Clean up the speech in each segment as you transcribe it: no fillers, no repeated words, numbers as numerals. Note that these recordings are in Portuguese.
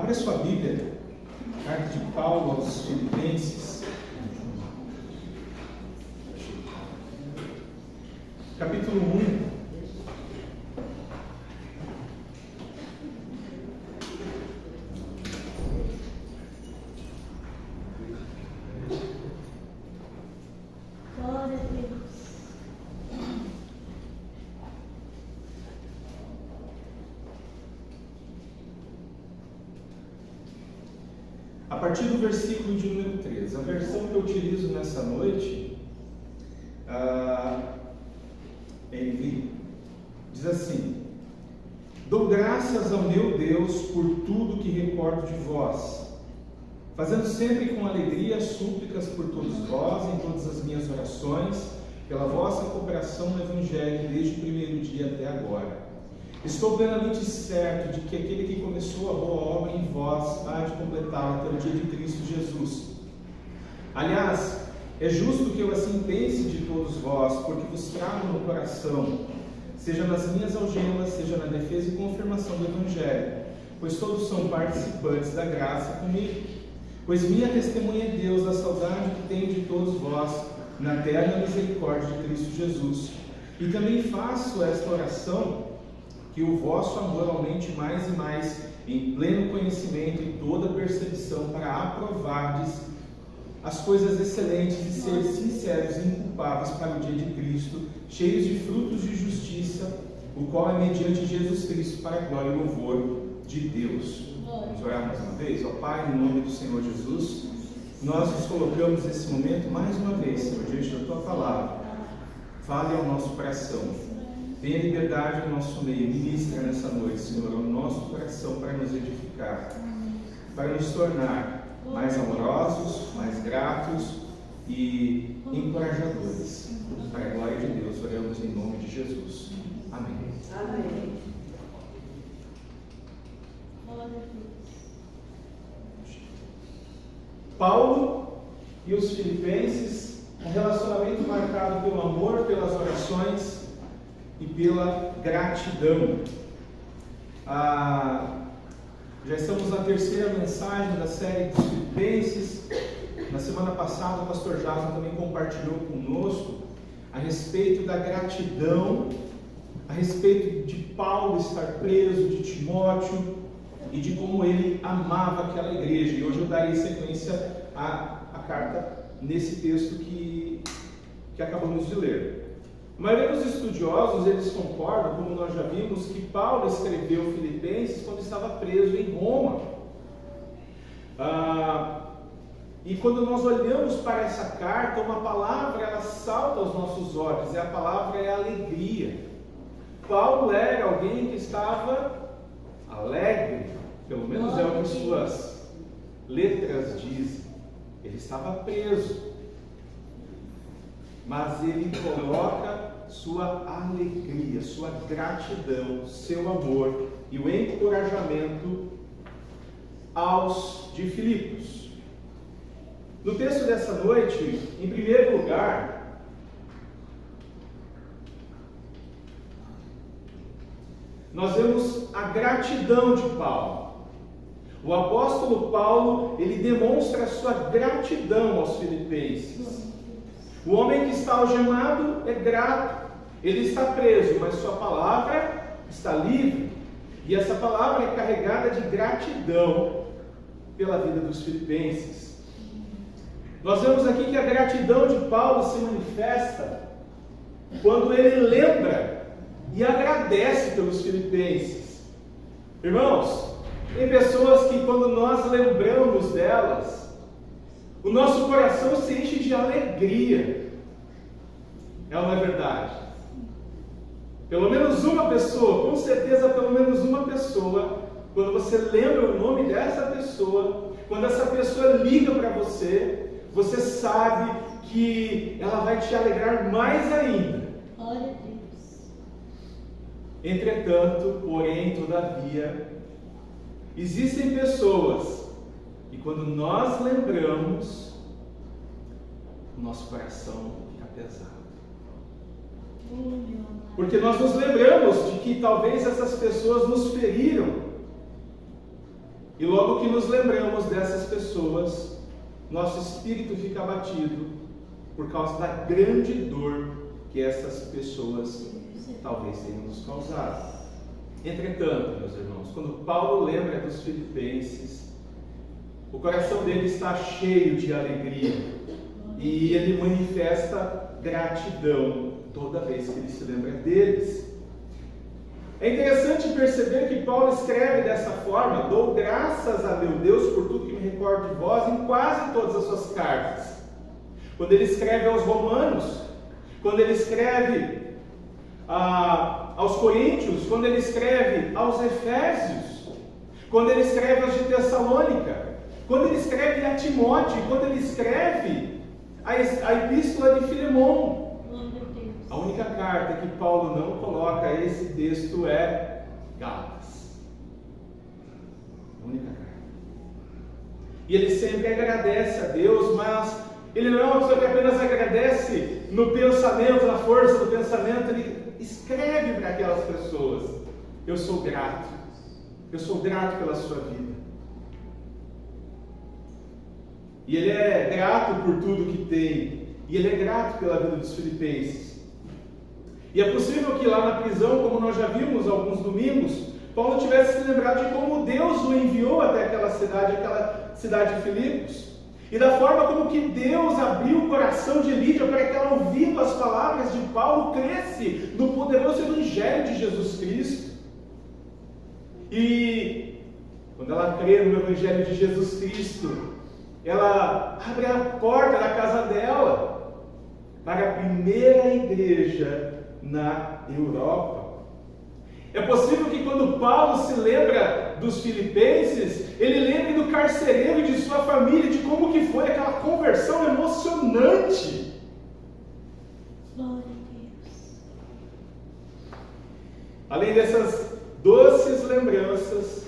Abra sua Bíblia, carta de Paulo aos Filipenses, capítulo 1. A partir do versículo de número 3, a versão que eu utilizo nessa noite, ele diz assim: dou graças ao meu Deus por tudo que recordo de vós, fazendo sempre com alegria súplicas por todos vós em todas as minhas orações, pela vossa cooperação no Evangelho desde o primeiro dia até agora. Estou plenamente certo de que aquele que começou a boa obra em vós há de completá-la até o dia de Cristo Jesus. Aliás, é justo que eu assim pense de todos vós, porque vos trago no coração, seja nas minhas algemas, seja na defesa e confirmação do Evangelho, pois todos são participantes da graça comigo. Pois minha testemunha é Deus da saudade que tenho de todos vós, na eterna misericórdia de Cristo Jesus. E também faço esta oração, que o vosso amor aumente mais e mais em pleno conhecimento e toda percepção, para aprovardes as coisas excelentes e ser sinceros e inculpáveis para o dia de Cristo, cheios de frutos de justiça, o qual é mediante Jesus Cristo para a glória e louvor de Deus. Vamos orar mais uma vez? Ó Pai, no nome do Senhor Jesus, nós nos colocamos nesse momento mais uma vez, Senhor, diante da Tua palavra. Fale ao nosso coração. Tenha liberdade no nosso meio, ministra nessa noite, Senhor, ao nosso coração para nos edificar, para nos tornar mais amorosos, mais gratos e encorajadores. Para a glória de Deus, oramos em nome de Jesus. Amém. Amém. Paulo e os Filipenses, um relacionamento marcado pelo amor, pelas orações e pela gratidão. Já estamos na terceira mensagem da série dos Filipenses. Na semana passada o pastor Jason também compartilhou conosco a respeito da gratidão, a respeito de Paulo estar preso, de Timóteo e de como ele amava aquela igreja. E hoje eu darei sequência à carta nesse texto que acabamos de ler. A maioria dos estudiosos, eles concordam, como nós já vimos, que Paulo escreveu Filipenses quando estava preso em Roma. E quando nós olhamos para essa carta, uma palavra, ela salta aos nossos olhos, e a palavra é alegria. Paulo era alguém que estava alegre, pelo menos é o que suas letras dizem. Ele estava preso, mas ele coloca sua alegria, sua gratidão, seu amor e o encorajamento aos de Filipos. No texto dessa noite, em primeiro lugar, nós vemos a gratidão de Paulo. O apóstolo Paulo, ele demonstra a sua gratidão aos filipenses. O homem que está algemado é grato, ele está preso, mas sua palavra está livre. E essa palavra é carregada de gratidão pela vida dos filipenses. Nós vemos aqui que a gratidão de Paulo se manifesta quando ele lembra e agradece pelos filipenses. Irmãos, tem pessoas que quando nós lembramos delas, o nosso coração se enche de alegria. É ou não é verdade? Pelo menos uma pessoa, com certeza pelo menos uma pessoa, quando você lembra o nome dessa pessoa, quando essa pessoa liga para você, você sabe que ela vai te alegrar mais ainda. Glória a Deus. Entretanto, porém, todavia, existem pessoas e quando nós lembramos, o nosso coração fica pesado. Porque nós nos lembramos de que talvez essas pessoas nos feriram. E logo que nos lembramos dessas pessoas, nosso espírito fica abatido por causa da grande dor que essas pessoas talvez tenham nos causado. Entretanto, meus irmãos, quando Paulo lembra dos filipenses, o coração dele está cheio de alegria e ele manifesta gratidão toda vez que ele se lembra deles. É interessante perceber que Paulo escreve dessa forma: dou graças a meu Deus por tudo que me recordo de vós, em quase todas as suas cartas. Quando ele escreve aos Romanos, quando ele escreve aos Coríntios, quando ele escreve aos Efésios, quando ele escreve aos de Tessalônica, quando ele escreve a Timóteo, quando ele escreve a epístola de Filemon. A única carta que Paulo não coloca esse texto é Gálatas. A única carta. E ele sempre agradece a Deus, mas ele não é uma pessoa que apenas agradece no pensamento, na força do pensamento. Ele escreve para aquelas pessoas: eu sou grato pela sua vida. E ele é grato por tudo que tem, e ele é grato pela vida dos filipenses. E é possível que lá na prisão, como nós já vimos alguns domingos, Paulo tivesse se lembrado de como Deus o enviou até aquela cidade de Filipos, e da forma como que Deus abriu o coração de Lídia para que ela, ouvindo as palavras de Paulo, cresce no poderoso Evangelho de Jesus Cristo. E quando ela crê no Evangelho de Jesus Cristo, ela abre a porta da casa dela para a primeira igreja na Europa. É possível que quando Paulo se lembra dos filipenses, ele lembre do carcereiro e de sua família, de como que foi aquela conversão emocionante. Glória a Deus. Além dessas doces lembranças,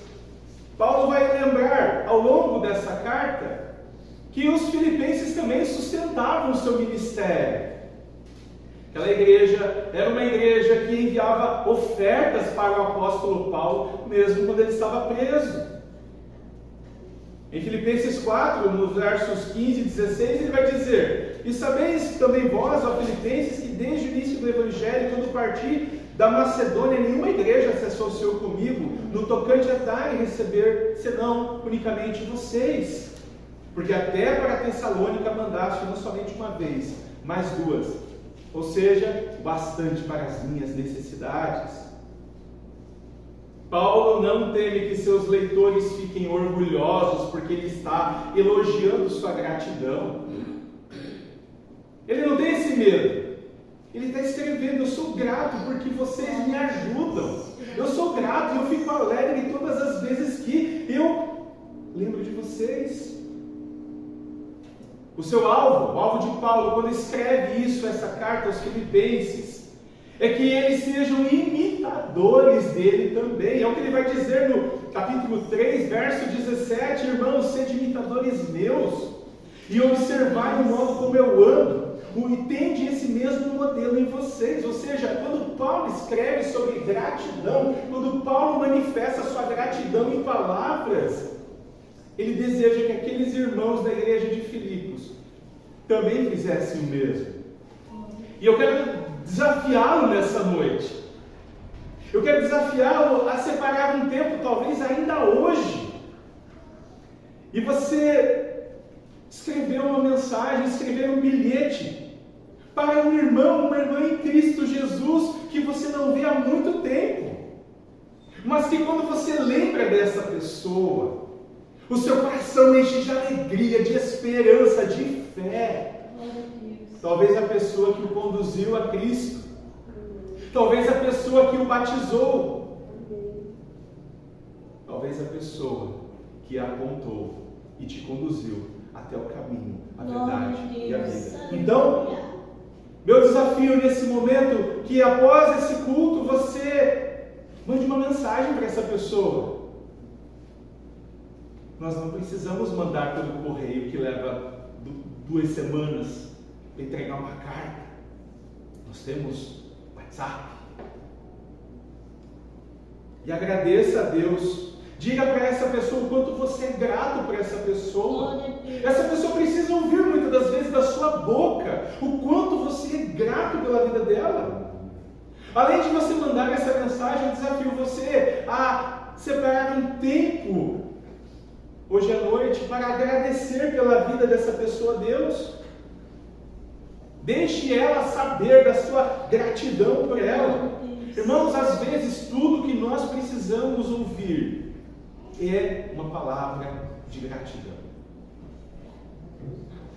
Paulo vai lembrar ao longo dessa carta que os filipenses também sustentavam o seu ministério. Aquela igreja era uma igreja que enviava ofertas para o apóstolo Paulo, mesmo quando ele estava preso. Em Filipenses 4, nos versos 15 e 16, ele vai dizer: e sabeis também vós, ó filipenses, que desde o início do evangelho, quando parti da Macedônia, nenhuma igreja se associou comigo no tocante a dar e receber, senão unicamente vocês. Porque até para Tessalônica mandaste não somente uma vez, mas duas. Ou seja, bastante para as minhas necessidades. Paulo não teme que seus leitores fiquem orgulhosos porque ele está elogiando sua gratidão. Ele não tem esse medo. Ele está escrevendo: eu sou grato porque vocês me ajudam. Eu sou grato e eu fico alegre todas as vezes que eu lembro de vocês. O seu alvo, o alvo de Paulo, quando escreve essa carta aos filipenses, é que eles sejam imitadores dele também. É o que ele vai dizer no capítulo 3, verso 17: irmãos, sede imitadores meus, e observai o modo como eu ando, e tende esse mesmo modelo em vocês. Ou seja, quando Paulo escreve sobre gratidão, quando Paulo manifesta sua gratidão em palavras, ele deseja que aqueles irmãos da igreja de Filipos também fizessem o mesmo. E eu quero desafiá-lo nessa noite. Eu quero desafiá-lo a separar um tempo, talvez ainda hoje, e você escrever uma mensagem, escrever um bilhete para um irmão, uma irmã em Cristo Jesus que você não vê há muito tempo, mas que quando você lembra dessa pessoa, o seu coração enche de alegria, de esperança, de fé. Talvez a pessoa que o conduziu a Cristo, talvez a pessoa que o batizou, talvez a pessoa que a apontou e te conduziu até o caminho, a verdade e a vida. Então, meu desafio nesse momento, que após esse culto você mande uma mensagem para essa pessoa. Nós não precisamos mandar pelo correio que leva 2 semanas para entregar uma carta. Nós temos WhatsApp. E agradeça a Deus Diga para essa pessoa o quanto você é grato por essa pessoa. Glória a Deus. Essa pessoa precisa ouvir muitas das vezes da sua boca o quanto você é grato pela vida dela. Além de você mandar essa mensagem, eu desafio você a separar um tempo hoje à noite para agradecer pela vida dessa pessoa a Deus. Deixe ela saber da sua gratidão por ela. Irmãos, às vezes tudo que nós precisamos ouvir é uma palavra de gratidão.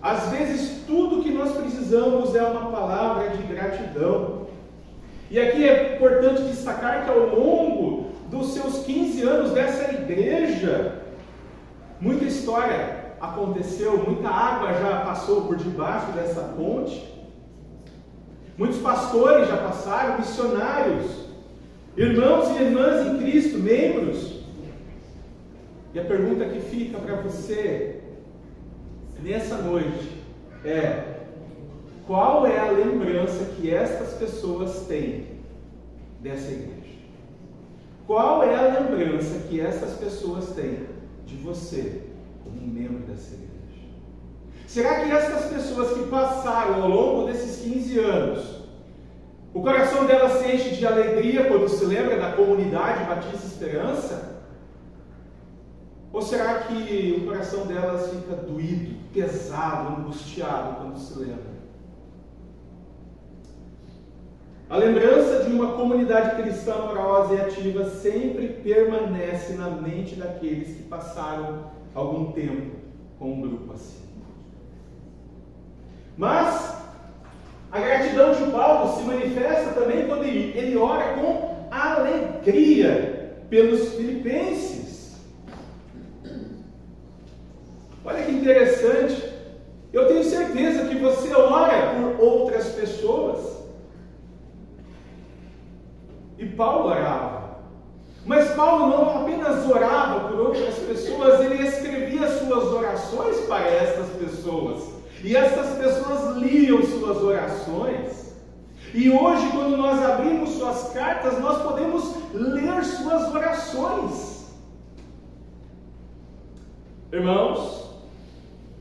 Às vezes tudo que nós precisamos é uma palavra de gratidão. E aqui é importante destacar que ao longo dos seus 15 anos dessa igreja, muita história aconteceu, muita água já passou por debaixo dessa ponte. Muitos pastores já passaram, missionários, irmãos e irmãs em Cristo, membros. E a pergunta que fica para você nessa noite é: qual é a lembrança que estas pessoas têm dessa igreja? Qual é a lembrança que essas pessoas têm de você como um membro dessa igreja? Será que essas pessoas que passaram ao longo desses 15 anos, o coração delas se enche de alegria quando se lembra da comunidade Batista Esperança? Ou será que o coração delas fica doído, pesado, angustiado quando se lembra? A lembrança de uma comunidade cristã amorosa e ativa sempre permanece na mente daqueles que passaram algum tempo com um grupo assim. Mas a gratidão de Paulo se manifesta também quando ele ora com alegria pelos filipenses. Olha que interessante. Eu tenho certeza que você ora por outras pessoas. E Paulo orava. Mas Paulo não apenas orava por outras pessoas, ele escrevia suas orações para essas pessoas. E essas pessoas liam suas orações. E hoje, quando nós abrimos suas cartas, nós podemos ler suas orações. Irmãos,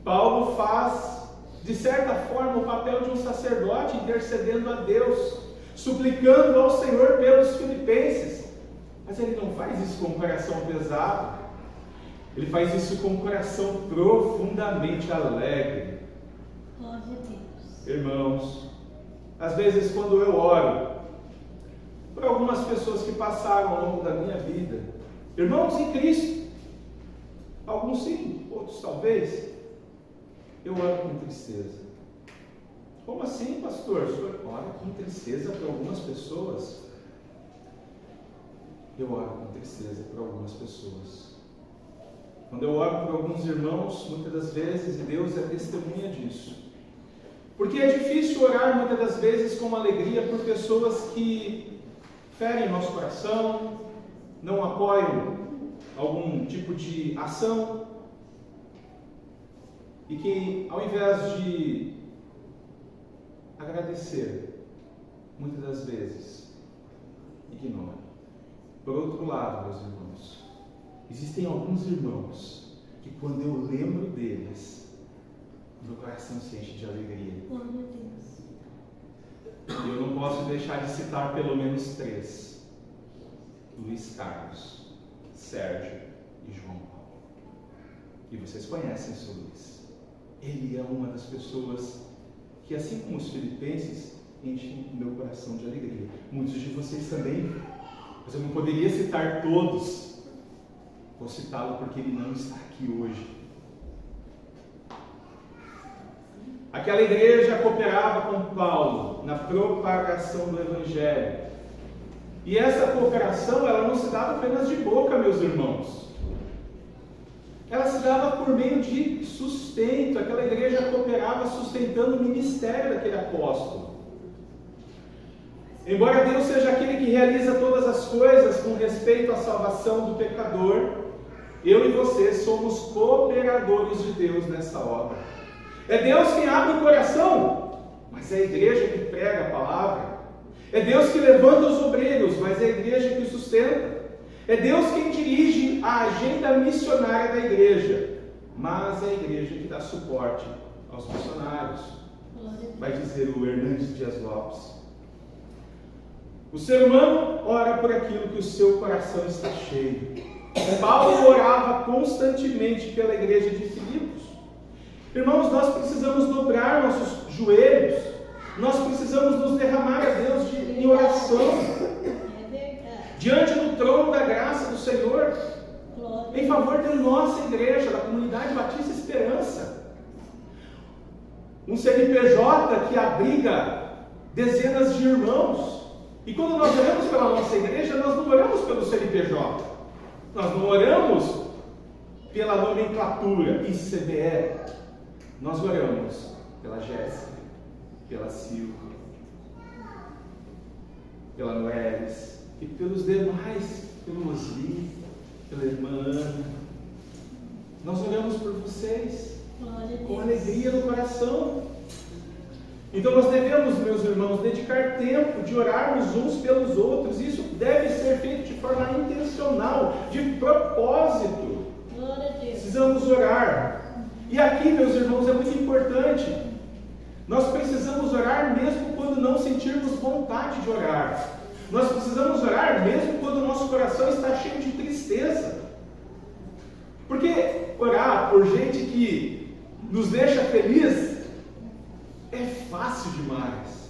Paulo faz, de certa forma, o papel de um sacerdote intercedendo a Deus, suplicando ao Senhor pelos filipenses. Mas ele não faz isso com um coração pesado. Ele faz isso com um coração profundamente alegre. Glória a Deus. Irmãos, às vezes quando eu oro por algumas pessoas que passaram ao longo da minha vida, irmãos em Cristo, alguns sim, outros talvez, eu oro com tristeza. Como assim, pastor? O senhor ora com tristeza por algumas pessoas? Eu oro com tristeza por algumas pessoas. Quando eu oro por alguns irmãos, muitas das vezes, e Deus é testemunha disso, porque é difícil orar muitas das vezes com alegria por pessoas que ferem nosso coração, não apoiam algum tipo de ação, e que ao invés de agradecer, muitas das vezes ignoram. Por outro lado, meus irmãos, existem alguns irmãos que quando eu lembro deles, meu coração se enche de alegria. Glória a Deus. E eu não posso deixar de citar pelo menos 3: Luiz Carlos, Sérgio e João Paulo. E vocês conhecem o seu Luiz. Ele é uma das pessoas que, assim como os filipenses, enchem o meu coração de alegria. Muitos de vocês também, mas eu não poderia citar todos. Vou citá-lo porque ele não está aqui hoje. Aquela igreja cooperava com Paulo na propagação do Evangelho. E essa cooperação, ela não se dava apenas de boca, meus irmãos. Ela se dava por meio de sustento. Aquela igreja cooperava sustentando o ministério daquele apóstolo. Embora Deus seja aquele que realiza todas as coisas com respeito à salvação do pecador, eu e você somos cooperadores de Deus nessa obra. É Deus quem abre o coração, mas é a igreja que prega a palavra. É Deus que levanta os obreiros, mas é a igreja que os sustenta. É Deus quem dirige a agenda missionária da igreja, mas é a igreja que dá suporte aos missionários. Vai dizer o Hernandes Dias Lopes. O ser humano ora por aquilo que o seu coração está cheio. Paulo orava constantemente pela igreja de Filipos. Irmãos, nós precisamos dobrar nossos joelhos. Nós precisamos nos derramar a Deus em oração. Diante do trono da graça do Senhor. Em favor da nossa igreja, da Comunidade Batista Esperança. Um CNPJ que abriga dezenas de irmãos. E quando nós oramos pela nossa igreja, nós não oramos pelo CNPJ. Nós não oramos pela nomenclatura ICBE. Nós oramos pela Jéssica, pela Silvia, pela Noelis e pelos demais, pelo Osli, pela irmã Ana. Nós oramos por vocês com alegria no coração. Então nós devemos, meus irmãos, dedicar tempo de orarmos uns pelos outros. Isso deve ser feito de forma intencional, de propósito. Precisamos orar. E aqui, meus irmãos, é muito importante. Nós precisamos orar mesmo quando não sentirmos vontade de orar. Nós precisamos orar mesmo quando o nosso coração está cheio de tristeza. Porque orar por gente que nos deixa feliz é fácil demais.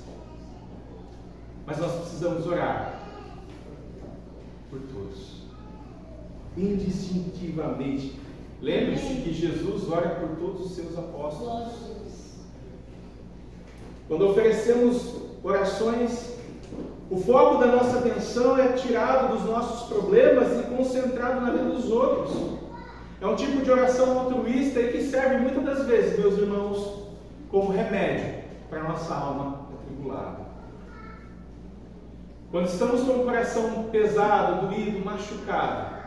Mas nós precisamos orar por todos. Indistintivamente. Lembre-se que Jesus ora por todos os seus apóstolos. Quando oferecemos orações, o foco da nossa atenção é tirado dos nossos problemas e concentrado na vida dos outros. É um tipo de oração altruísta e que serve muitas das vezes, meus irmãos, como remédio para a nossa alma atribulada. Quando estamos com o coração pesado, doído, machucado,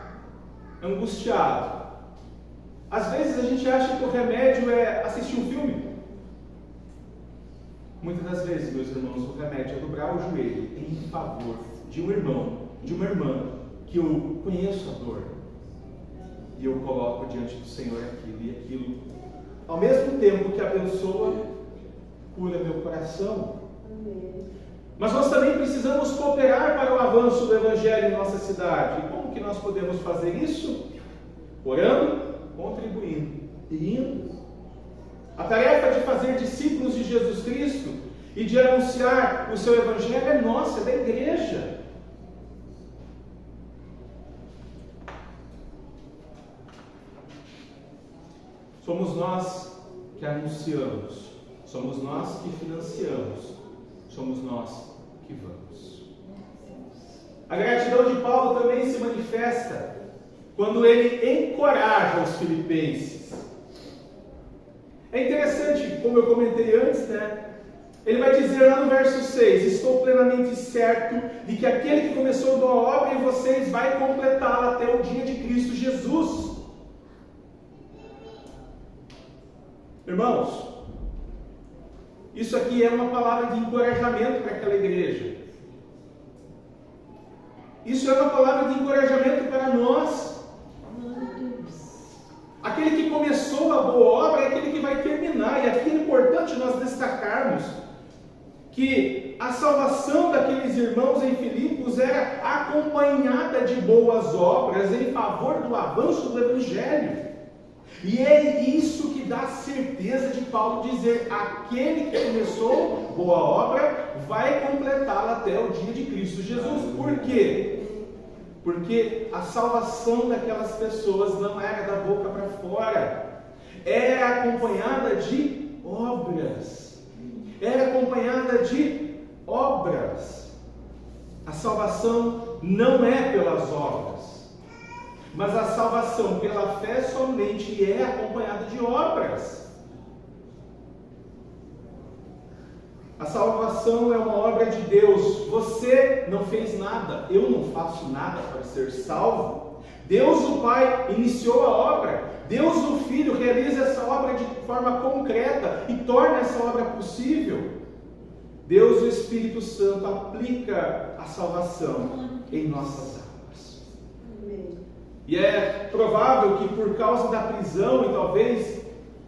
angustiado, às vezes a gente acha que o remédio é assistir um filme. Muitas das vezes, meus irmãos, o remédio é dobrar o joelho em favor de um irmão, de uma irmã, que eu conheço a dor. E eu coloco diante do Senhor aquilo e aquilo. Ao mesmo tempo que abençoa, cura meu coração. Mas nós também precisamos cooperar para o avanço do Evangelho em nossa cidade. E como que nós podemos fazer isso? Orando, contribuindo e indo. A tarefa de fazer discípulos de Jesus Cristo e de anunciar o seu Evangelho é nossa, é da igreja. Somos nós que anunciamos, somos nós que financiamos, somos nós que vamos. A gratidão de Paulo também se manifesta quando ele encoraja os filipenses. É interessante, como eu comentei antes, Ele vai dizer lá no verso 6: estou plenamente certo de que aquele que começou a boa obra em vocês vai completá-la até o dia de Cristo Jesus. Irmãos, isso aqui é uma palavra de encorajamento para aquela igreja. Isso é uma palavra de encorajamento para nós. Aquele que começou a boa obra é aquele que vai terminar. E aqui é importante nós destacarmos que a salvação daqueles irmãos em Filipos era acompanhada de boas obras em favor do avanço do Evangelho. E é isso que dá certeza de Paulo dizer: aquele que começou boa obra vai completá-la até o dia de Cristo Jesus. Por quê? Porque a salvação daquelas pessoas não era da boca para fora, era acompanhada de obras. Era acompanhada de obras. A salvação não é pelas obras, mas a salvação pela fé somente é acompanhada de obras. A salvação é uma obra de Deus. Você não fez nada, eu não faço nada para ser salvo. Deus o Pai iniciou a obra, Deus o Filho realiza essa obra de forma concreta e torna essa obra possível. Deus, o Espírito Santo, aplica a salvação em nossas almas. E é provável que por causa da prisão e talvez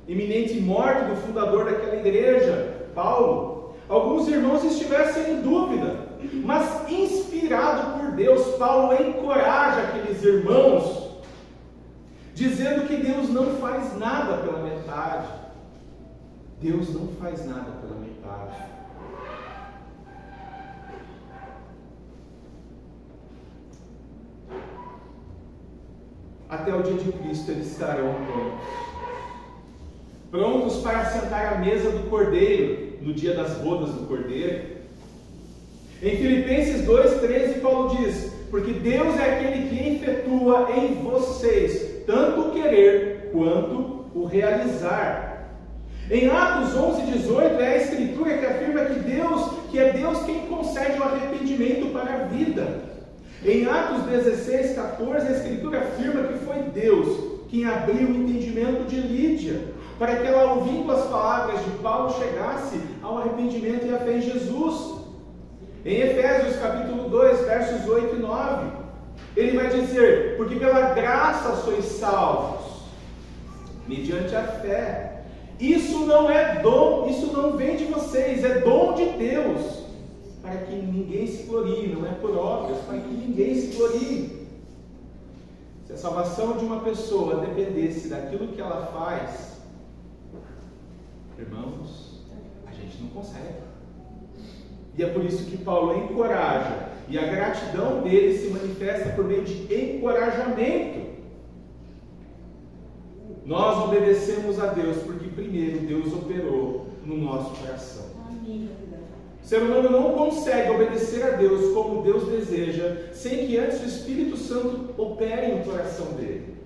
iminente morte do fundador daquela igreja, Paulo, alguns irmãos estivessem em dúvida, mas inspirado por Deus, Paulo encoraja aqueles irmãos, dizendo que Deus não faz nada pela metade. Deus não faz nada pela metade. Até o dia de Cristo eles estarão prontos para sentar à mesa do Cordeiro, no dia das bodas do Cordeiro. Em Filipenses 2,13, Paulo diz: porque Deus é aquele que efetua em vocês tanto o querer quanto o realizar. Em Atos 11,18 é a Escritura que afirma que é Deus quem concede o arrependimento para a vida. Em Atos 16,14 a Escritura afirma que foi Deus quem abriu o entendimento de Lídia, para que ela, ouvindo as palavras de Paulo, chegasse ao arrependimento e à fé em Jesus. Em Efésios capítulo 2, versos 8 e 9, ele vai dizer: porque pela graça sois salvos, mediante a fé. Isso não é dom, isso não vem de vocês, é dom de Deus, para que ninguém se glorie, não é por obras, para que ninguém se glorie. Se a salvação de uma pessoa dependesse daquilo que ela faz, irmãos, a gente não consegue. E é por isso que Paulo encoraja, e a gratidão dele se manifesta por meio de encorajamento. Nós obedecemos a Deus porque primeiro Deus operou no nosso coração. Amém. O ser humano não consegue obedecer a Deus como Deus deseja, sem que antes o Espírito Santo opere no coração dele.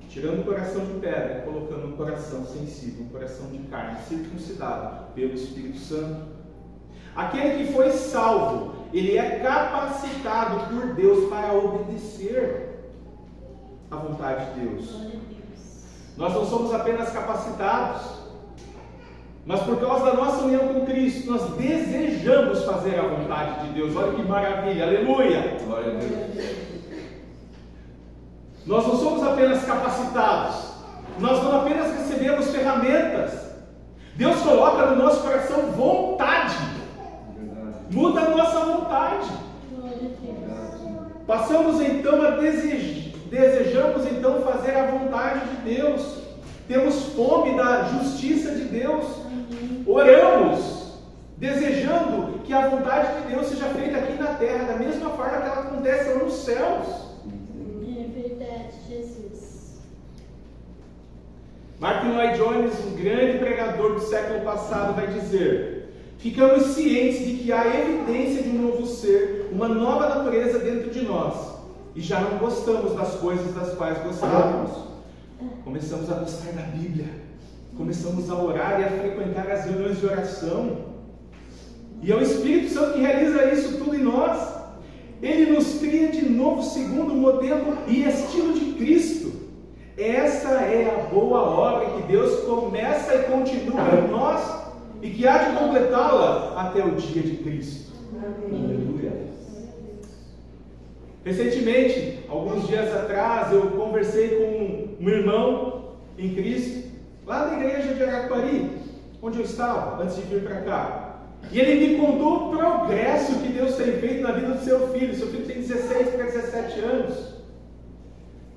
Tirando o coração de pedra, colocando um coração sensível, um coração de carne, circuncidado pelo Espírito Santo. Aquele que foi salvo, ele é capacitado por Deus para obedecer à vontade de Deus. Nós não somos apenas capacitados, mas por causa da nossa união com Cristo, nós desejamos fazer a vontade de Deus. Olha que maravilha, aleluia! Glória a Deus. Nós não somos apenas capacitados, nós não apenas recebemos ferramentas. Deus coloca no nosso coração vontade, muda a nossa vontade. Passamos então a desejamos então fazer a vontade de Deus, temos fome da justiça de Deus, oramos, desejando que a vontade de Deus seja feita aqui na terra, da mesma forma que ela acontece lá nos céus. Martin Lloyd-Jones, um grande pregador do século passado, vai dizer: ficamos cientes de que há evidência de um novo ser, uma nova natureza dentro de nós, e já não gostamos das coisas das quais gostávamos. Começamos a gostar da Bíblia, começamos a orar e a frequentar as reuniões de oração, e é o Espírito Santo que realiza isso tudo em nós. Ele nos cria de novo segundo o modelo e estilo de Cristo. Essa é a boa obra que Deus começa e continua em nós e que há de completá-la até o dia de Cristo. Aleluia. Recentemente, alguns dias atrás, eu conversei com um irmão em Cristo, lá na igreja de Araquari, onde eu estava antes de vir para cá. E ele me contou o progresso que Deus tem feito na vida do seu filho. Seu filho tem 16 para 17 anos.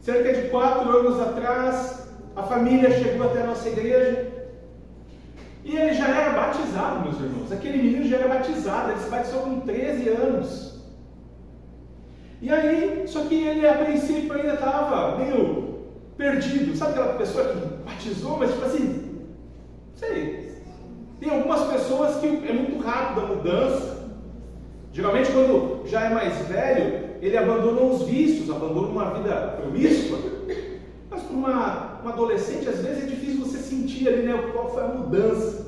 Cerca de 4 anos atrás, a família chegou até a nossa igreja e ele já era batizado, meus irmãos. Aquele menino já era batizado, ele se batizou com 13 anos. E aí, só que ele a princípio ainda estava meio perdido. Sabe aquela pessoa que batizou, mas tipo assim, sei. Tem algumas pessoas que é muito rápido a mudança. Geralmente quando já é mais velho, ele abandona os vícios, abandona uma vida promíscua. Mas para uma adolescente, às vezes é difícil você sentir ali, né, qual foi a mudança.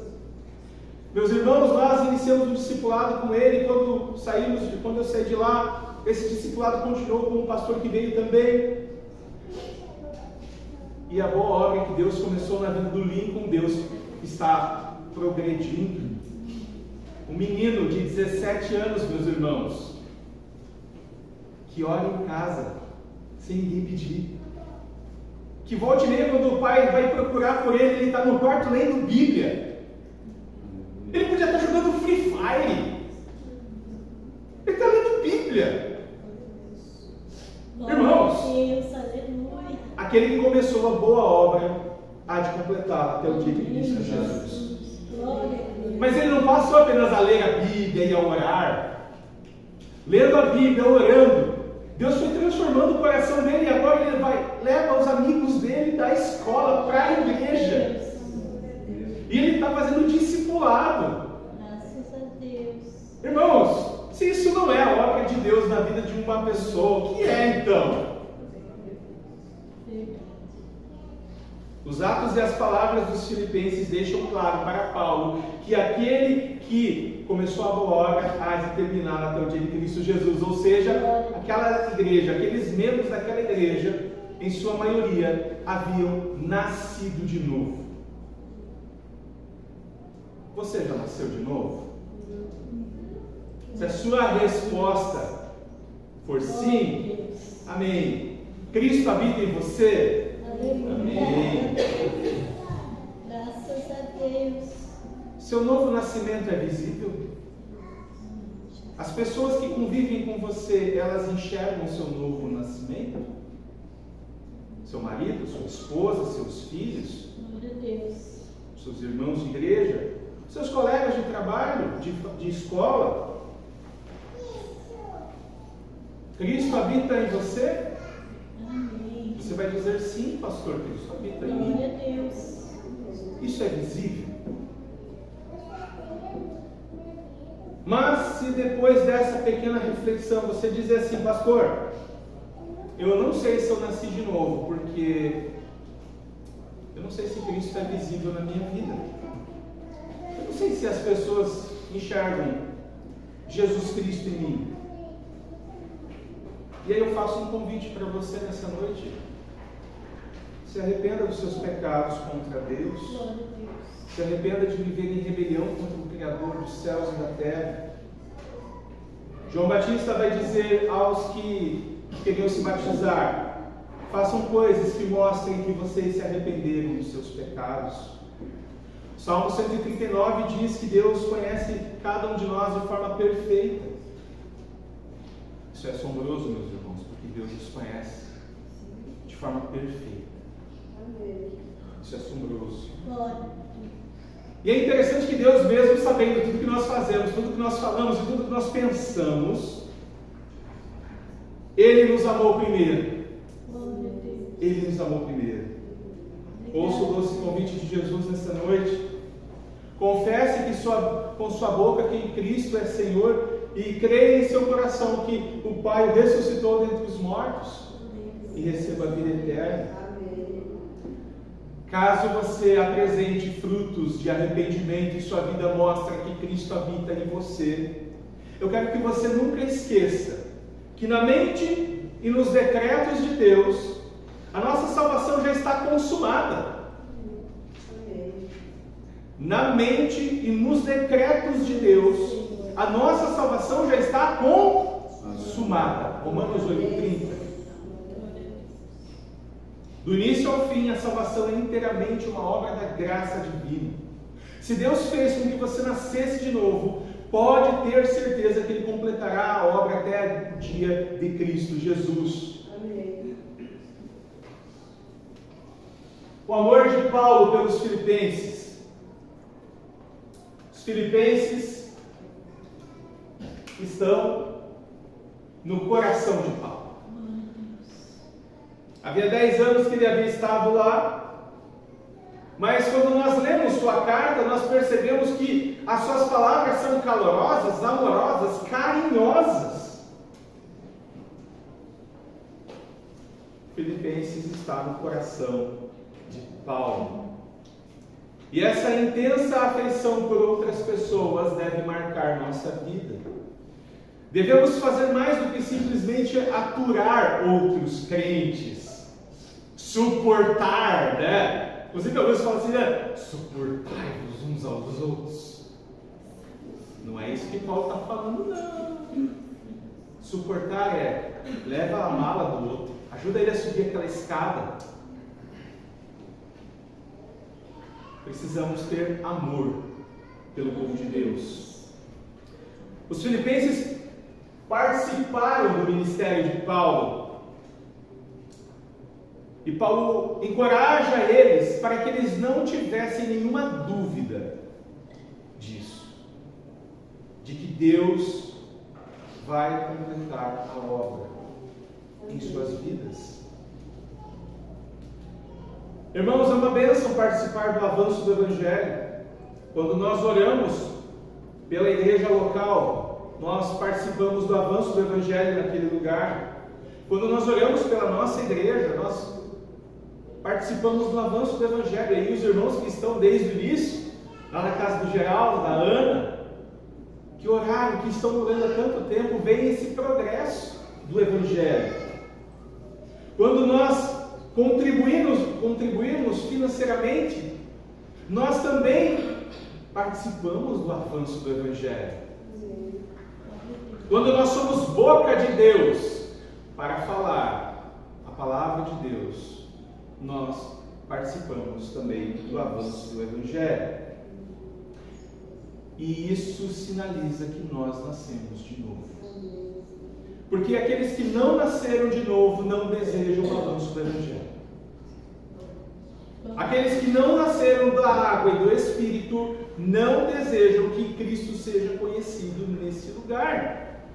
Meus irmãos, nós iniciamos um discipulado com ele. Quando eu saí de lá, esse discipulado continuou com um pastor que veio também. E a boa obra que Deus começou na vida do Lincoln, Deus está progredindo. Um menino de 17 anos, meus irmãos, que ore em casa, sem ninguém pedir. Que volte e meia, quando o pai vai procurar por ele está no quarto lendo Bíblia. Ele podia estar jogando Free Fire. Ele está lendo Bíblia. Irmãos, Deus, aleluia. aquele que começou a boa obra há de completá-la até o dia que Cristo Jesus. Glória a Deus. Mas ele não passou apenas a ler a Bíblia e a orar. Lendo a Bíblia, orando, Deus foi transformando o coração dele e agora ele leva os amigos dele da escola para a igreja. E ele está fazendo discipulado. Graças a Deus. Irmãos, se isso não é a obra de Deus na vida de uma pessoa, o que é então? Os atos e as palavras dos filipenses deixam claro para Paulo que aquele que começou a boa obra há de terminar até o dia de Cristo Jesus. Ou seja, aquela igreja, aqueles membros daquela igreja, em sua maioria, haviam nascido de novo. Você já nasceu de novo? Se a sua resposta for sim, amém. Cristo habita em você? Amém. Graças a Deus. Seu novo nascimento é visível? As pessoas que convivem com você, elas enxergam o seu novo nascimento? Seu marido, sua esposa, seus filhos? Glória a Deus. Seus irmãos de igreja? Seus colegas de trabalho, de escola? Cristo habita em você? Amém. Você vai dizer sim, pastor, Cristo habita em mim. Glória a Deus. Isso é visível? Mas se depois dessa pequena reflexão você dizer assim, pastor, eu não sei se eu nasci de novo, porque eu não sei se Cristo é visível na minha vida. Eu não sei se as pessoas enxergam Jesus Cristo em mim. E aí eu faço um convite para você nessa noite. Se arrependa dos seus pecados contra Deus. Glória a Deus. Se arrependa de viver em rebelião contra o Criador dos céus e da terra. João Batista vai dizer aos que queriam se batizar: façam coisas que mostrem que vocês se arrependeram dos seus pecados. Salmo 139 diz que Deus conhece cada um de nós de forma perfeita. Isso é assombroso, meus irmãos, porque Deus nos conhece de forma perfeita. Isso é assombroso. Glória. E é interessante que Deus, mesmo sabendo tudo que nós fazemos, tudo que nós falamos e tudo que nós pensamos, Ele nos amou primeiro. Glória a Deus. Ele nos amou primeiro. Ouça o doce convite de Jesus nessa noite. Confesse com sua boca que Cristo é Senhor e creia em seu coração que o Pai o ressuscitou dentre os mortos e receba a vida eterna. Caso você apresente frutos de arrependimento e sua vida mostra que Cristo habita em você, eu quero que você nunca esqueça que na mente e nos decretos de Deus, a nossa salvação já está consumada. Na mente e nos decretos de Deus, a nossa salvação já está consumada. Romanos 8:30. Do início ao fim, a salvação é inteiramente uma obra da graça divina. Se Deus fez com que você nascesse de novo, pode ter certeza que Ele completará a obra até o dia de Cristo Jesus. Amém. O amor de Paulo pelos filipenses. Os filipenses estão no coração de Paulo. Havia 10 anos que ele havia estado lá, mas quando nós lemos sua carta, nós percebemos que as suas palavras são calorosas, amorosas, carinhosas. Filipenses está no coração de Paulo. E essa intensa afeição por outras pessoas deve marcar nossa vida. Devemos fazer mais do que simplesmente aturar outros crentes. Suportar, né? Inclusive alguns falam assim, né? Suportai-vos uns aos outros. Não é isso que Paulo está falando, não. Suportar é, leva a mala do outro, ajuda ele a subir aquela escada. Precisamos ter amor pelo povo de Deus. Os filipenses participaram do ministério de Paulo. E Paulo encoraja eles para que eles não tivessem nenhuma dúvida disso. De que Deus vai completar a obra em suas vidas. Irmãos, é uma bênção participar do avanço do Evangelho. Quando nós oramos pela igreja local, nós participamos do avanço do Evangelho naquele lugar. Quando nós oramos pela nossa igreja, nós participamos do avanço do Evangelho. E aí os irmãos que estão desde o início, lá na casa do Geraldo, da Ana, que oraram, que estão orando há tanto tempo, veem esse progresso do Evangelho. Quando nós contribuímos financeiramente, nós também participamos do avanço do Evangelho. Quando nós somos boca de Deus para falar a palavra de Deus, nós participamos também do avanço do Evangelho. E isso sinaliza que nós nascemos de novo. Porque aqueles que não nasceram de novo não desejam o avanço do Evangelho. Aqueles que não nasceram da água e do Espírito não desejam que Cristo seja conhecido nesse lugar.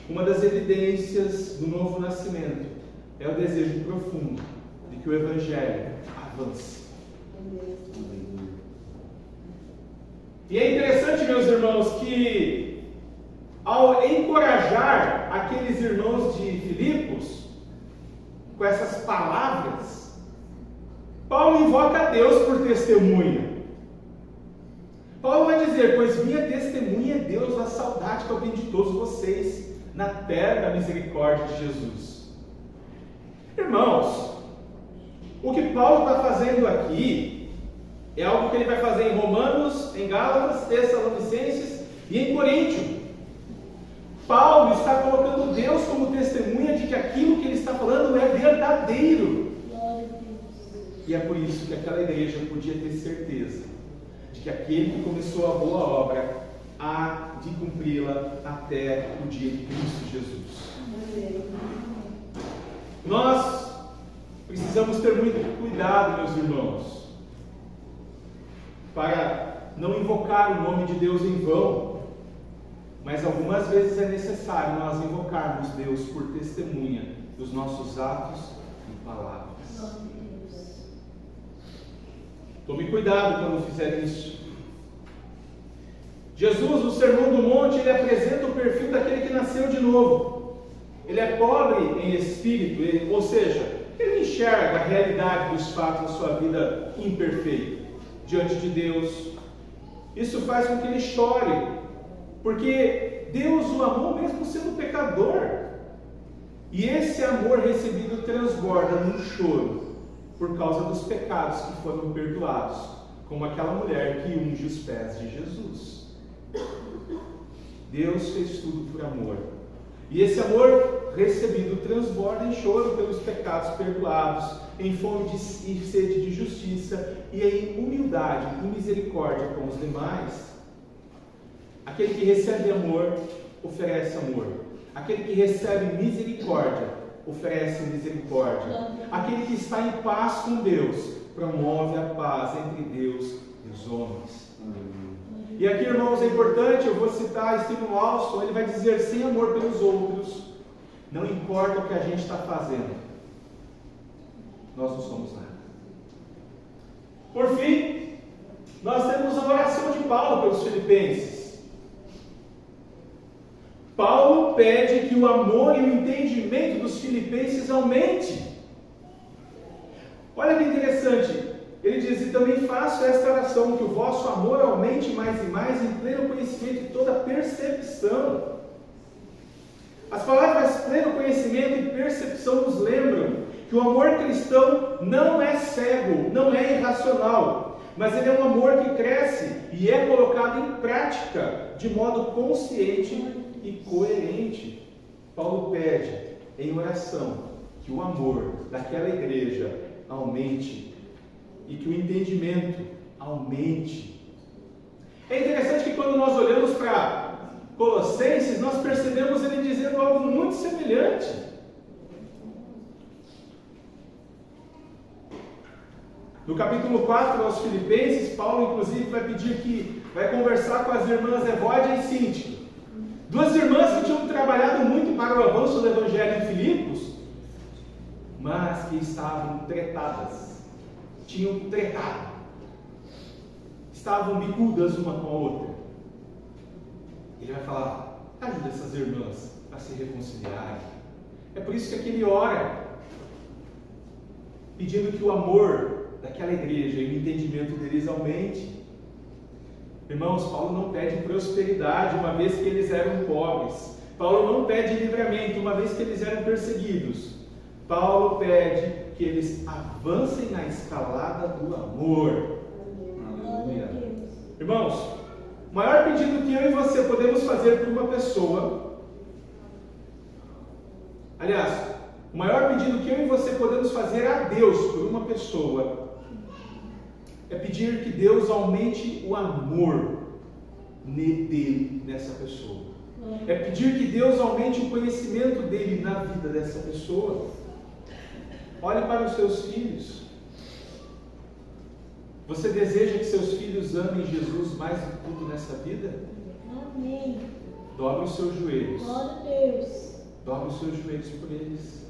Uma das evidências do novo nascimento é o desejo profundo de que o Evangelho avance. E é interessante, meus irmãos, que ao encorajar aqueles irmãos de Filipos com essas palavras, Paulo invoca a Deus por testemunha. Paulo vai dizer: pois minha testemunha é Deus da saudade que eu tenho de todos vocês na terra da misericórdia de Jesus. Irmãos, o que Paulo está fazendo aqui é algo que ele vai fazer em Romanos, em Gálatas, Tessalonicenses e em Coríntio. Paulo está colocando Deus como testemunha de que aquilo que ele está falando é verdadeiro. E é por isso que aquela igreja podia ter certeza de que aquele que começou a boa obra há de cumpri-la até o dia de Cristo Jesus. Nós precisamos ter muito cuidado, meus irmãos, para não invocar o nome de Deus em vão, mas algumas vezes é necessário nós invocarmos Deus por testemunha dos nossos atos e palavras. Tome cuidado quando fizer isso. Jesus, no Sermão do Monte, ele apresenta o perfil daquele que nasceu de novo. Ele é pobre em espírito, ou seja, ele enxerga a realidade dos fatos da sua vida imperfeita diante de Deus. Isso faz com que ele chore, porque Deus o amou mesmo sendo pecador. E esse amor recebido transborda num choro por causa dos pecados que foram perdoados, como aquela mulher que unge os pés de Jesus. Deus fez tudo por amor. E esse amor recebido transborda em choro pelos pecados perdoados, em fome e sede de justiça e em humildade e misericórdia com os demais. Aquele que recebe amor, oferece amor. Aquele que recebe misericórdia, oferece misericórdia. Aquele que está em paz com Deus, promove a paz entre Deus e os homens. E aqui, irmãos, é importante, eu vou citar Stephen Alston, ele vai dizer: sem amor pelos outros, não importa o que a gente está fazendo, nós não somos nada. Por fim, nós temos a oração de Paulo pelos filipenses. Paulo pede que o amor e o entendimento dos filipenses aumente. Olha que interessante, ele diz: e também faço esta oração, que o vosso amor aumente mais e mais em pleno conhecimento e toda percepção. As palavras pleno conhecimento e percepção nos lembram que o amor cristão não é cego, não é irracional, mas ele é um amor que cresce e é colocado em prática de modo consciente e coerente. Paulo pede em oração que o amor daquela igreja aumente e que o entendimento aumente. É interessante que quando nós olhamos para Colossenses, nós percebemos ele dizendo algo muito semelhante. No capítulo 4 aos Filipenses, Paulo inclusive vai conversar com as irmãs Evódia e Síntique. Duas irmãs que tinham trabalhado muito para o avanço do Evangelho em Filipos, mas que estavam tretadas. Tinham tretado. Estavam bicudas uma com a outra. Ele vai falar, ajuda essas irmãs a se reconciliarem. É por isso que aqui ele ora, pedindo que o amor daquela igreja e o entendimento deles aumente. Irmãos, Paulo não pede prosperidade, uma vez que eles eram pobres. Paulo não pede livramento, uma vez que eles eram perseguidos. Paulo pede que eles avancem na escalada do amor. Aleluia. Irmãos, o maior pedido que eu e você podemos fazer por uma pessoa, aliás, o maior pedido que eu e você podemos fazer a Deus por uma pessoa, é pedir que Deus aumente o amor dele, nessa pessoa. É pedir que Deus aumente o conhecimento dele na vida dessa pessoa. Olhe para os seus filhos. Você deseja que seus filhos amem Jesus mais do que tudo nessa vida? Amém. Dobre os seus joelhos. Glória a Deus. Dobre os seus joelhos por eles.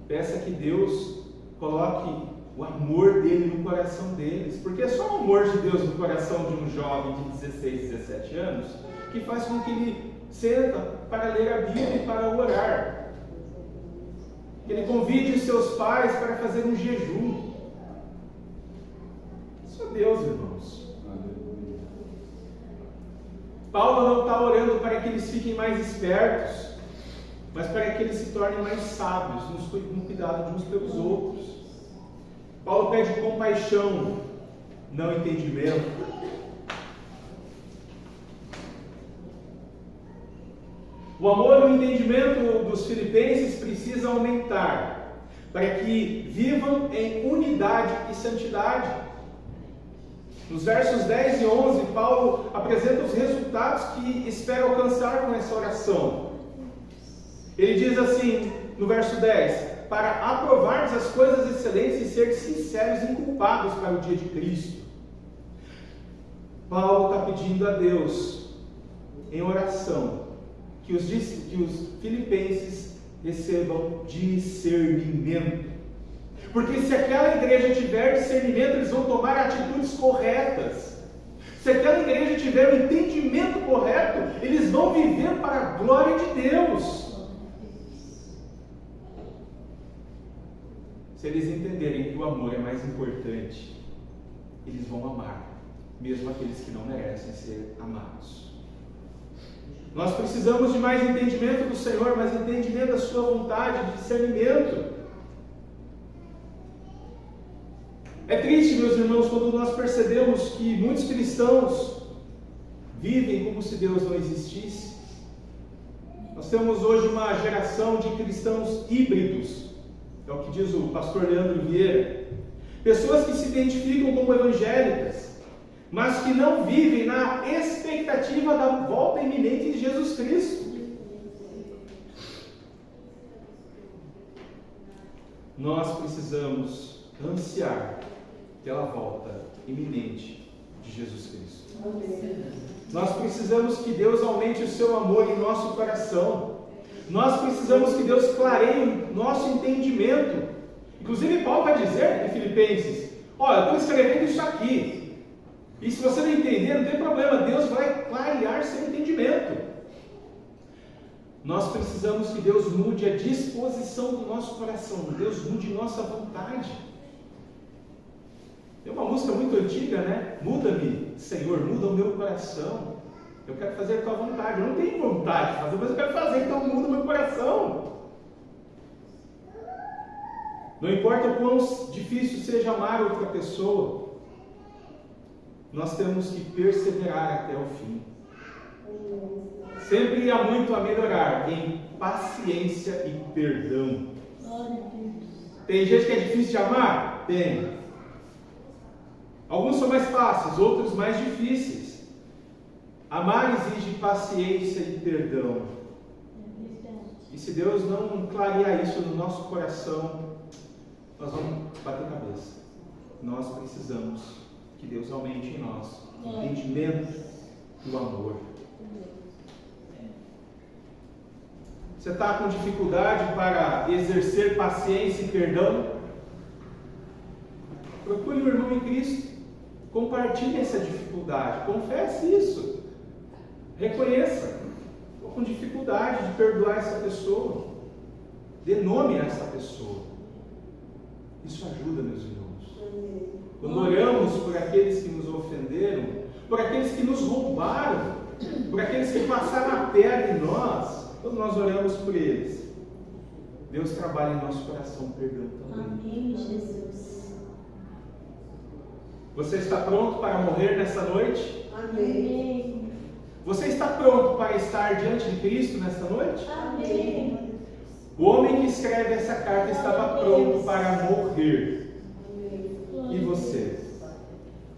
Peça que Deus coloque o amor dele no coração deles. Porque é só o amor de Deus no coração de um jovem de 16, 17 anos que faz com que ele senta para ler a Bíblia e para orar. Que ele convide os seus pais para fazer um jejum. Isso é Deus, irmãos. Paulo não está orando para que eles fiquem mais espertos, mas para que eles se tornem mais sábios no cuidado de uns pelos outros. Paulo pede compaixão, não entendimento. O amor e o entendimento dos filipenses precisa aumentar, para que vivam em unidade e santidade. Nos versos 10 e 11, Paulo apresenta os resultados que espera alcançar com essa oração. Ele diz assim, no verso 10, para aprovardes as coisas excelentes e ser sinceros e inculpáveis para o dia de Cristo. Paulo está pedindo a Deus, em oração, que os filipenses recebam discernimento. Porque se aquela igreja tiver discernimento, eles vão tomar atitudes corretas. Se aquela igreja tiver o entendimento correto, eles vão viver para a glória de Deus. Se eles entenderem que o amor é mais importante, eles vão amar, mesmo aqueles que não merecem ser amados. Nós precisamos de mais entendimento do Senhor, mais entendimento da sua vontade, de discernimento. É triste, meus irmãos, quando nós percebemos que muitos cristãos vivem como se Deus não existisse. Nós temos hoje uma geração de cristãos híbridos, é o que diz o pastor Leandro Vieira. Pessoas que se identificam como evangélicas, mas que não vivem na expectativa da volta iminente de Jesus Cristo. Nós precisamos ansiar pela volta iminente de Jesus Cristo. Nós precisamos que Deus aumente o seu amor em nosso coração. Nós precisamos que Deus clareie o nosso entendimento. Inclusive Paulo vai dizer em Filipenses, olha, eu estou escrevendo isso aqui, e se você não entender, não tem problema, Deus vai clarear seu entendimento. Nós precisamos que Deus mude a disposição do nosso coração, Deus mude nossa vontade. Tem uma música muito antiga, né? Muda-me, Senhor, muda o meu coração. Eu quero fazer a tua vontade. Eu não tenho vontade de fazer, mas eu quero fazer, então muda o meu coração. Não importa o quão difícil seja amar outra pessoa, nós temos que perseverar até o fim. Sempre há muito a melhorar em paciência e perdão. Glória a Deus. Tem gente que é difícil de amar? Tem. Alguns são mais fáceis, outros mais difíceis. Amar exige paciência e perdão. É verdade. E se Deus não clarear isso no nosso coração, nós vamos bater cabeça. Nós precisamos que Deus aumente em nós o entendimento do amor. Você está com dificuldade para exercer paciência e perdão? Procure um irmão em Cristo. Compartilhe essa dificuldade. Confesse isso. Reconheça. Estou com dificuldade de perdoar essa pessoa. Dê nome a essa pessoa. Isso ajuda, meus irmãos. Quando oramos por aqueles que nos ofenderam, por aqueles que nos roubaram, por aqueles que passaram a perna em nós, quando nós oramos por eles, Deus trabalha em nosso coração perdão também. Amém, Jesus. Você está pronto para morrer nessa noite? Amém. Você está pronto para estar diante de Cristo nesta noite? Amém. O homem que escreve essa carta estava pronto para morrer. E você?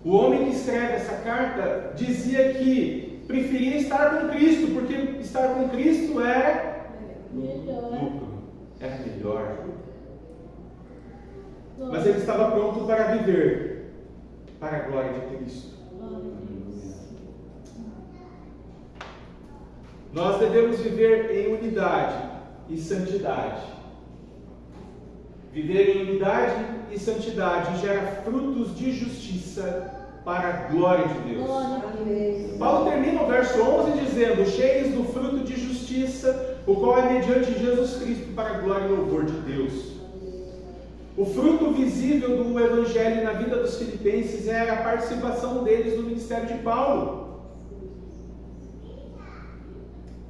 O homem que escreve essa carta dizia que preferia estar com Cristo, porque estar com Cristo era lucro, era melhor. Mas ele estava pronto para viver para a glória de Cristo. Nós devemos viver em unidade e santidade. Viver em unidade e santidade gera frutos de justiça para a glória de Deus. Paulo termina o verso 11 dizendo: cheios do fruto de justiça, o qual é mediante Jesus Cristo para a glória e louvor de Deus. O fruto visível do Evangelho na vida dos filipenses é a participação deles no ministério de Paulo.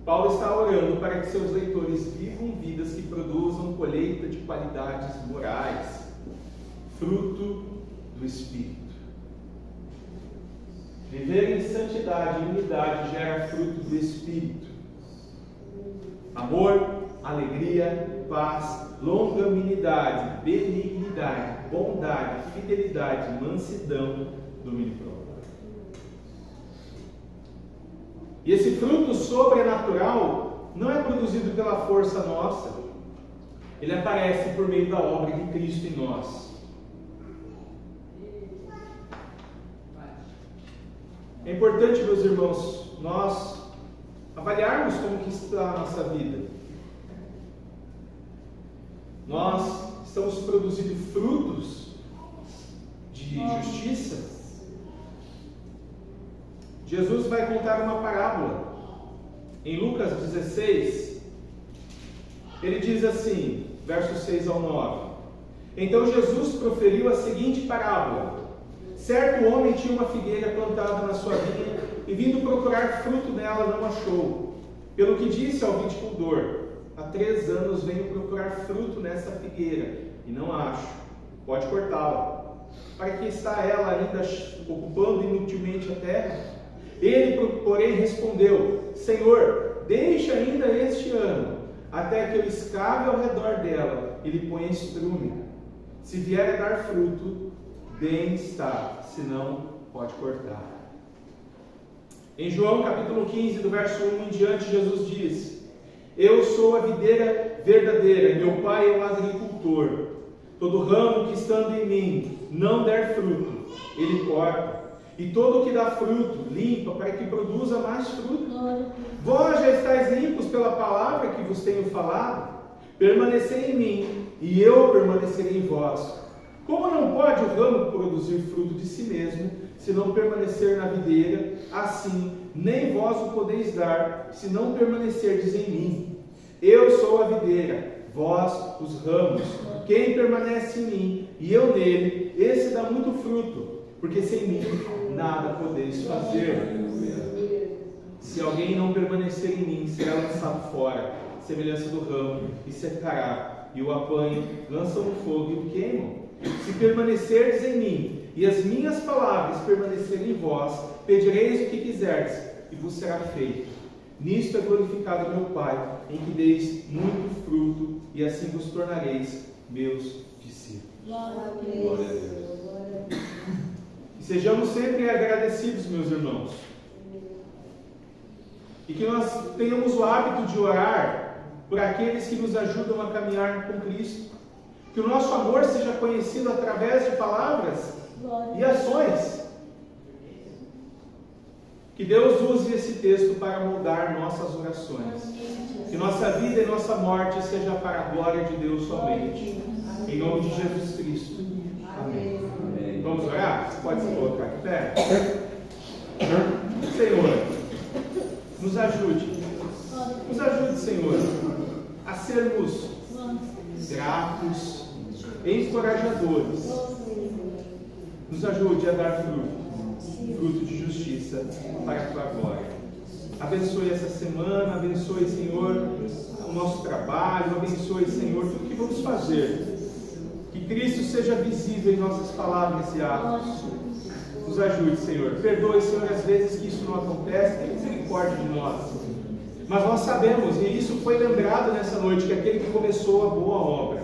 Paulo está orando para que seus leitores vivam vidas que produzam colheita de qualidades morais, fruto do Espírito. Viver em santidade e unidade gera fruto do Espírito. Amor, alegria, paz, longanimidade, benignidade, bondade, fidelidade, mansidão, domínio próprio. E esse fruto sobrenatural não é produzido pela força nossa. Ele aparece por meio da obra de Cristo em nós. É importante, meus irmãos, nós avaliarmos como que está a nossa vida. Nós estamos produzindo frutos de justiça. Jesus vai contar uma parábola. Em Lucas 16, ele diz assim, versos 6 ao 9. Então Jesus proferiu a seguinte parábola. Certo homem tinha uma figueira plantada na sua vinha e vindo procurar fruto nela não achou. Pelo que disse ao viticultor: há 3 anos venho procurar fruto nessa figueira e não acho. Pode cortá-la. Para que está ela ainda ocupando inutilmente a terra? Ele, porém, respondeu: Senhor, deixa ainda este ano, até que eu escave ao redor dela e lhe ponha estrume. Se vier a dar fruto, bem está, senão pode cortar. Em João capítulo 15, do verso 1 em diante, Jesus diz: Eu sou a videira verdadeira, e meu pai é o agricultor. Todo ramo que estando em mim não der fruto, ele corta. E todo o que dá fruto, limpa, para que produza mais fruto. Vós já estáis limpos pela palavra que vos tenho falado. Permanecei em mim, e eu permanecerei em vós. Como não pode o ramo produzir fruto de si mesmo, se não permanecer na videira, assim nem vós o podeis dar, se não permanecerdes em mim. Eu sou a videira, vós os ramos. Quem permanece em mim, e eu nele, esse dá muito fruto, porque sem mim nada podeis fazer. Se alguém não permanecer em mim, será lançado fora, semelhança do ramo, e secará, e o apanham, lançam no fogo e o queimam. Se permanecerdes em mim, e as minhas palavras permanecerem em vós, pedireis o que quiserdes, e vos será feito. Nisto é glorificado meu Pai, em que deis muito fruto, e assim vos tornareis meus discípulos. Glória a Glória a Deus. Deus. E sejamos sempre agradecidos, meus irmãos. E que nós tenhamos o hábito de orar por aqueles que nos ajudam a caminhar com Cristo. Que o nosso amor seja conhecido através de palavras e ações. Que Deus use esse texto para moldar nossas orações. Que nossa vida e nossa morte seja para a glória de Deus somente. Em nome de Jesus Cristo. Amém. Amém. Vamos orar? Você pode se colocar aqui perto. Senhor, nos ajude. Nos ajude, Senhor, a sermos gratos, encorajadores. Nos ajude a dar fruto de justiça para a tua glória. Abençoe essa semana, abençoe, Senhor, o nosso trabalho, abençoe, Senhor, tudo que vamos fazer. Que Cristo seja visível em nossas palavras e atos. Nos ajude, Senhor. Perdoe, Senhor, as vezes que isso não acontece, tenha misericórdia de nós. Mas nós sabemos, e isso foi lembrado nessa noite, que aquele que começou a boa obra,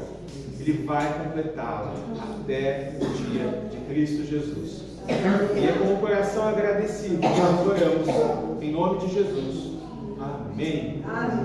ele vai completá-la até o dia de Cristo Jesus. E é com o coração agradecido que nós oramos, em nome de Jesus. Amém. Amém.